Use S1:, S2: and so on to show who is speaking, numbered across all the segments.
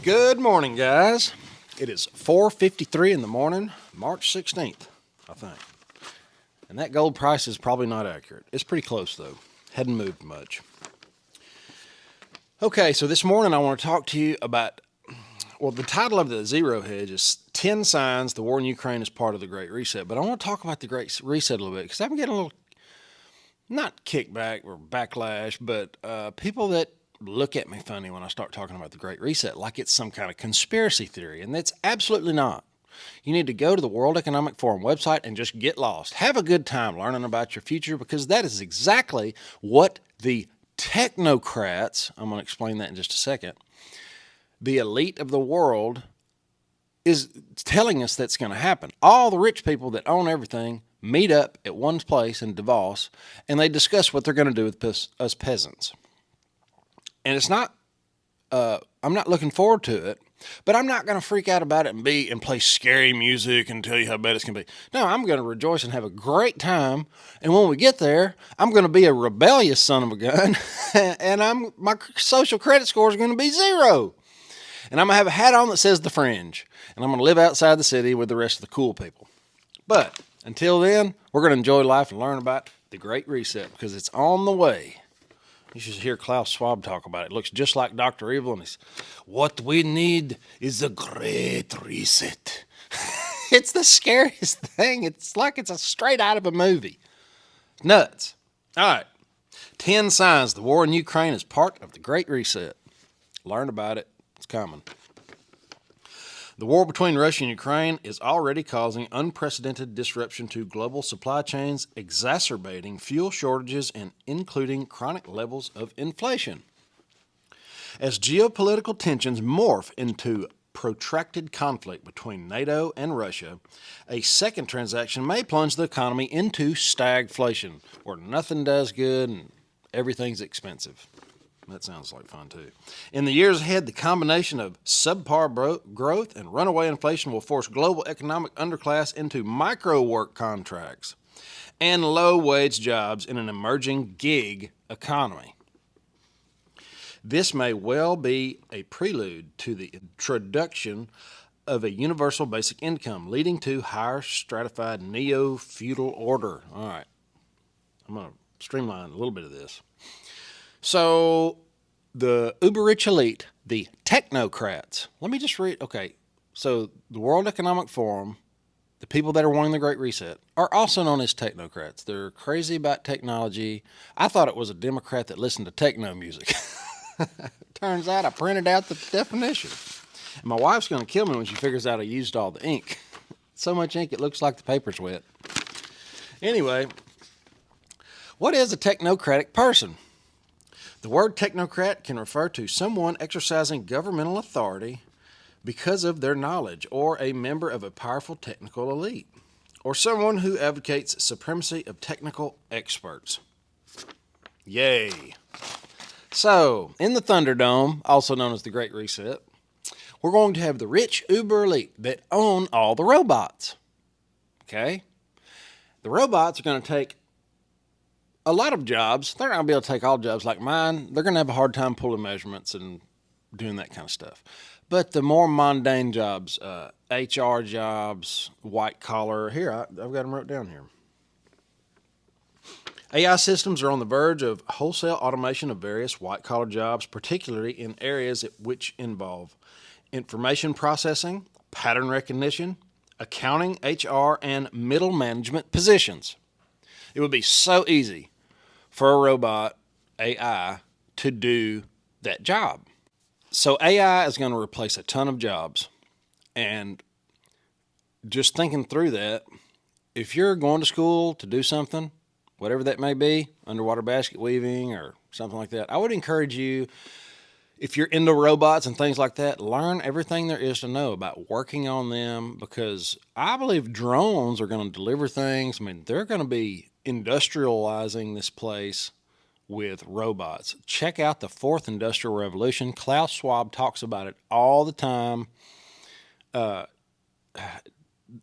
S1: Good morning, guys. It is 4:53 in the morning, March 16th, I think. And that gold price is probably not accurate. It's pretty close, though. Hadn't moved much. Okay, so this morning I want to talk to you about, well, the title of the Zero Hedge is 10 Signs the War in Ukraine is Part of the Great Reset. But I want to talk about the Great Reset a little bit because I'm getting a little, not kickback or backlash, but people that look at me funny when I start talking about the Great Reset like it's some kind of conspiracy theory, and that's absolutely not. You need to go to the World Economic Forum website and just get lost. Have a good time learning about your future because that is exactly what the technocrats, I'm going to explain that in just a second, the elite of the world is telling us that's going to happen. All the rich people that own everything meet up at one place in Davos and they discuss what they're going to do with us peasants. And it's not, I'm not looking forward to it, but I'm not going to freak out about it and play scary music and tell you how bad it's going to be. No, I'm going to rejoice and have a great time. And when we get there, I'm going to be a rebellious son of a gun, and my social credit score is going to be 0. And I'm going to have a hat on that says The Fringe, and I'm going to live outside the city with the rest of the cool people. But until then, we're going to enjoy life and learn about the Great Reset because it's on the way. You should hear Klaus Schwab talk about it. It looks just like Dr. Evil, and he's, what we need is a great reset. It's the scariest thing. It's like it's a straight out of a movie. Nuts. All right. 10 signs the war in Ukraine is part of the Great Reset. Learn about it. It's coming. The war between Russia and Ukraine is already causing unprecedented disruption to global supply chains, exacerbating fuel shortages and including chronic levels of inflation. As geopolitical tensions morph into protracted conflict between NATO and Russia, a second transaction may plunge the economy into stagflation, where nothing does good and everything's expensive. That sounds like fun, too. In the years ahead, the combination of subpar growth and runaway inflation will force global economic underclass into micro-work contracts and low-wage jobs in an emerging gig economy. This may well be a prelude to the introduction of a universal basic income, leading to higher stratified neo-feudal order. All right, I'm going to streamline a little bit of this. So the uber-rich elite, the technocrats, let me just read. Okay, so the World Economic Forum, the people that are wanting the Great Reset, are also known as technocrats. They're crazy about technology. I thought it was a Democrat that listened to techno music. Turns out I printed out the definition. And my wife's going to kill me when she figures out I used all the ink. So much ink it looks like the paper's wet. Anyway, what is a technocratic person? The word technocrat can refer to someone exercising governmental authority because of their knowledge, or a member of a powerful technical elite, or someone who advocates supremacy of technical experts. Yay! So, in the Thunderdome, also known as the Great Reset, we're going to have the rich uber elite that own all the robots. Okay? The robots are going to take a lot of jobs. They're not going to be able to take all jobs like mine. They're going to have a hard time pulling measurements and doing that kind of stuff. But the more mundane jobs, HR jobs, white collar, here, I've got them wrote down here. AI systems are on the verge of wholesale automation of various white collar jobs, particularly in areas which involve information processing, pattern recognition, accounting, HR, and middle management positions. It would be so easy for a robot, AI, to do that job. So AI is going to replace a ton of jobs. And just thinking through that, if you're going to school to do something, whatever that may be, underwater basket weaving or something like that, I would encourage you, if you're into robots and things like that, learn everything there is to know about working on them, because I believe drones are going to deliver things. I mean, they're going to be industrializing this place with robots. Check out the Fourth Industrial Revolution. Klaus Schwab talks about it all the time.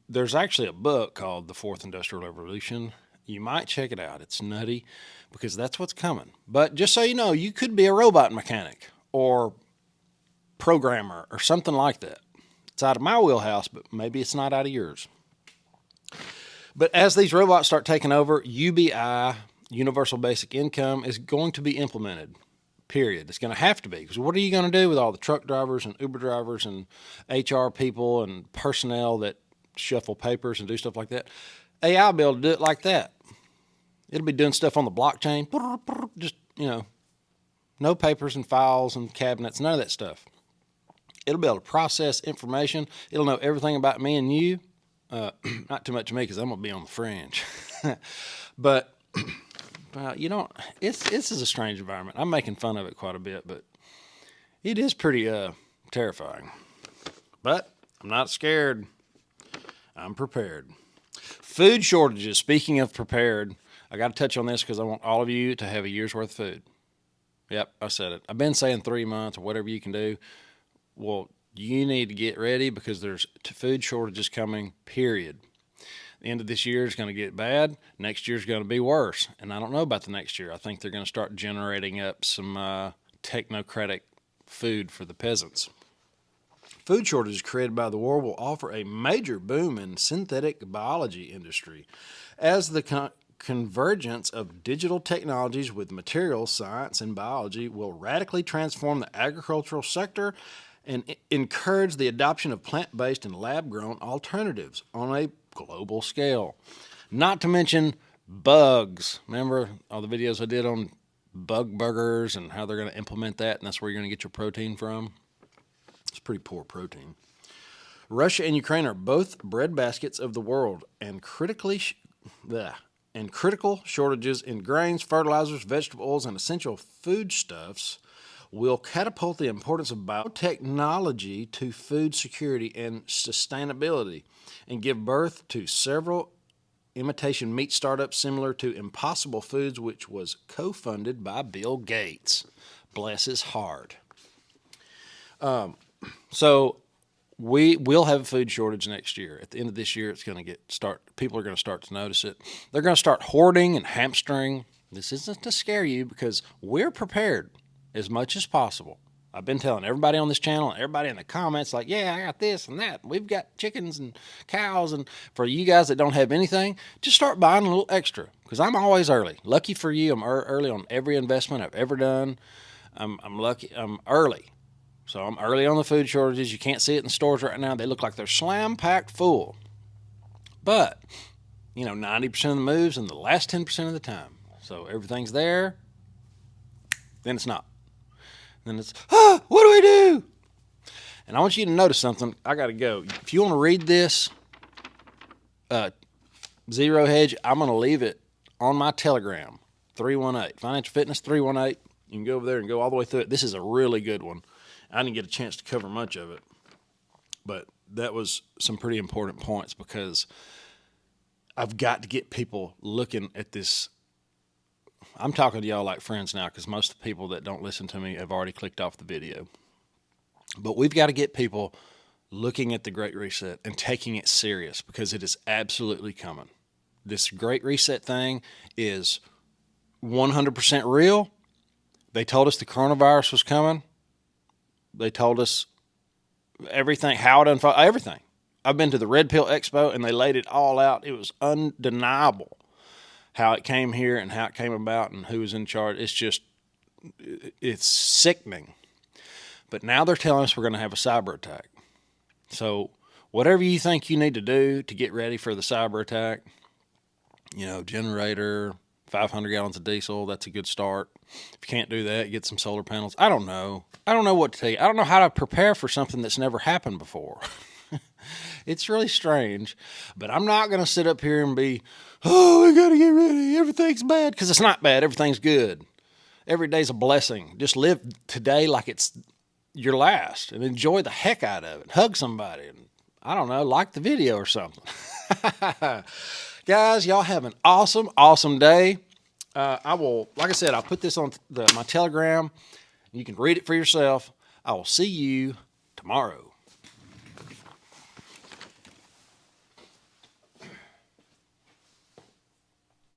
S1: There's actually a book called The Fourth Industrial Revolution. You might check it out. It's nutty because that's what's coming. But just so you know, you could be a robot mechanic or programmer or something like that. It's out of my wheelhouse, but maybe it's not out of yours. But as these robots start taking over, UBI, Universal Basic Income, is going to be implemented, period. It's going to have to be, because what are you going to do with all the truck drivers and Uber drivers and HR people and personnel that shuffle papers and do stuff like that? AI will be able to do it like that. It'll be doing stuff on the blockchain, just, no papers and files and cabinets, none of that stuff. It'll be able to process information. It'll know everything about me and you. Not too much of me, because I'm going to be on the fringe. But, this is a strange environment. I'm making fun of it quite a bit, but it is pretty terrifying. But I'm not scared. I'm prepared. Food shortages. Speaking of prepared, I got to touch on this because I want all of you to have a year's worth of food. Yep, I said it. I've been saying 3 months or whatever you can do. Well, you need to get ready, because there's food shortages coming, period. The end of this year is going to get bad. Next year is going to be worse. And I don't know about the next year. I think they're going to start generating up some technocratic food for the peasants. Food shortages created by the war will offer a major boom in synthetic biology industry, as the convergence of digital technologies with materials science and biology will radically transform the agricultural sector and encourage the adoption of plant-based and lab-grown alternatives on a global scale. Not to mention bugs. Remember all the videos I did on bug burgers and how they're going to implement that, and that's where you're going to get your protein from? It's pretty poor protein. Russia and Ukraine are both breadbaskets of the world, and critical shortages in grains, fertilizers, vegetable oils, and essential foodstuffs will catapult the importance of biotechnology to food security and sustainability, and give birth to several imitation meat startups similar to Impossible Foods, which was co-funded by Bill Gates. Bless his heart. So we will have a food shortage next year. At the end of this year, people are going to start to notice it. They're going to start hoarding and hamstering. This isn't to scare you, because we're prepared as much as possible. I've been telling everybody on this channel and everybody in the comments, like, yeah, I got this and that. We've got chickens and cows. And for you guys that don't have anything, just start buying a little extra, because I'm always early. Lucky for you, I'm early on every investment I've ever done. I'm lucky. I'm early. So I'm early on the food shortages. You can't see it in the stores right now. They look like they're slam-packed full. But, 90% of the moves in the last 10% of the time. So everything's there, then it's not. Then it's, what do we do? And I want you to notice something. I got to go. If you want to read this Zero Hedge, I'm going to leave it on my Telegram, 318. Financial Fitness 318. You can go over there and go all the way through it. This is a really good one. I didn't get a chance to cover much of it, but that was some pretty important points, because I've got to get people looking at this. I'm talking to y'all like friends now, because most of the people that don't listen to me have already clicked off the video. But we've got to get people looking at the Great Reset and taking it serious, because it is absolutely coming. This Great Reset thing is 100% real. They told us the coronavirus was coming. They told us everything, how it unfolded, everything. I've been to the Red Pill Expo, and they laid it all out. It was undeniable how it came here and how it came about and who was in charge. It's sickening. But now they're telling us we're going to have a cyber attack. So whatever you think you need to do to get ready for the cyber attack, generator, 500 gallons of diesel, that's a good start. If you can't do that, get some solar panels. I don't know. I don't know what to tell you. I don't know how to prepare for something that's never happened before. It's really strange, but I'm not going to sit up here and be, we got to get ready. Everything's bad, because it's not bad. Everything's good. Every day's a blessing. Just live today like it's your last, and enjoy the heck out of it. Hug somebody, and I don't know, like the video or something. Guys, y'all have an awesome, awesome day. I will, like I said, I'll put this on my Telegram. You can read it for yourself. I will see you tomorrow.